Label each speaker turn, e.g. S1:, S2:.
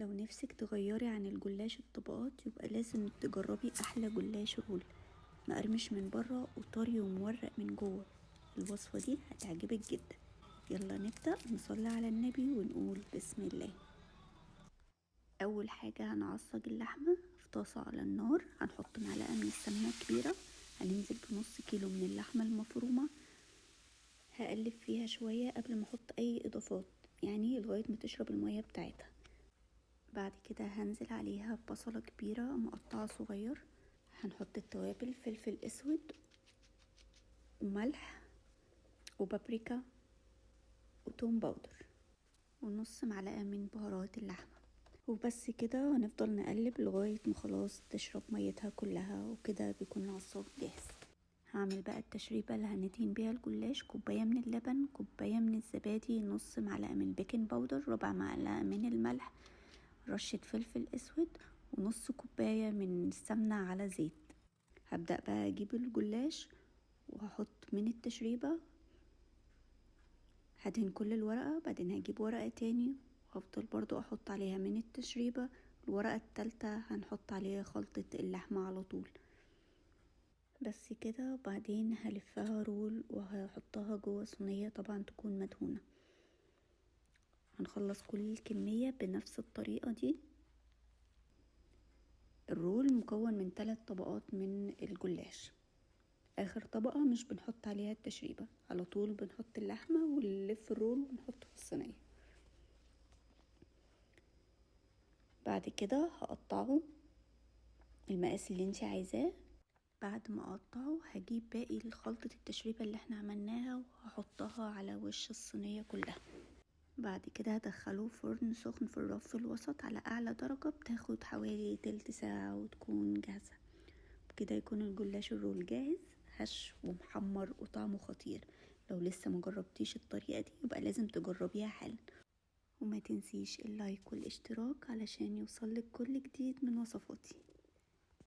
S1: لو نفسك تغيري عن الجلاش الطبقات يبقى لازم تجربي احلى جلاش رول، مقرمش من بره وطري ومورق من جوه. الوصفة دي هتعجبك جدا. يلا نبدأ، نصلي على النبي ونقول بسم الله. اول حاجة هنعصج اللحمة في طاسة على النار، هنحط معلقة من السمنة الكبيرة، هننزل بنص كيلو من اللحمة المفرومة، هقلب فيها شوية قبل ما احط اي اضافات، يعني لغاية ما تشرب المية بتاعتها. بعد كده هنزل عليها ببصلة كبيرة مقطعة صغير، هنحط التوابل فلفل اسود وملح وبابريكا وتوم باودر ونص معلقة من بهارات اللحمة، وبس كده هنفضل نقلب لغاية ما خلاص تشرب ميتها كلها، وكده بيكون العصاج جاهز. هعمل بقى التشريبة اللي هندهن بيها الجلاش: كوباية من اللبن، كوباية من الزبادي، نص معلقة من البيكنج باودر، ربع معلقة من الملح، رشة فلفل اسود، ونص كوباية من السمنة على زيت. هبدأ بقى اجيب الجلاش وهحط من التشريبة، هدهن كل الورقة، بعدين هجيب ورقة تاني وهفضل برضو احط عليها من التشريبة. الورقة التالتة هنحط عليها خلطة اللحمة على طول. بس كده، وبعدين هلفها رول وهحطها جوه صينية طبعا تكون مدهونة. هنخلص كل الكمية بنفس الطريقة دي. الرول مكون من 3 طبقات من الجلاش، اخر طبقة مش بنحط عليها التشريبة، على طول بنحط اللحمة ونلف الرول ونحطه في الصينية. بعد كده هقطعه المقاس اللي انتي عايزاه. بعد ما اقطعه هجيب باقي خلطة التشريبة اللي احنا عملناها وهحطها على وش الصينية كلها. بعد كده هدخله فرن سخن في الرف الوسط على اعلى درجة، بتاخد حوالي تلت ساعة وتكون جاهزة. بكده يكون الجلاش الرول جاهز، هش ومحمر وطعمه خطير. لو لسه مجربتيش الطريقة دي يبقى لازم تجربيها حالا، وما تنسيش اللايك والاشتراك علشان يوصلك كل جديد من وصفاتي.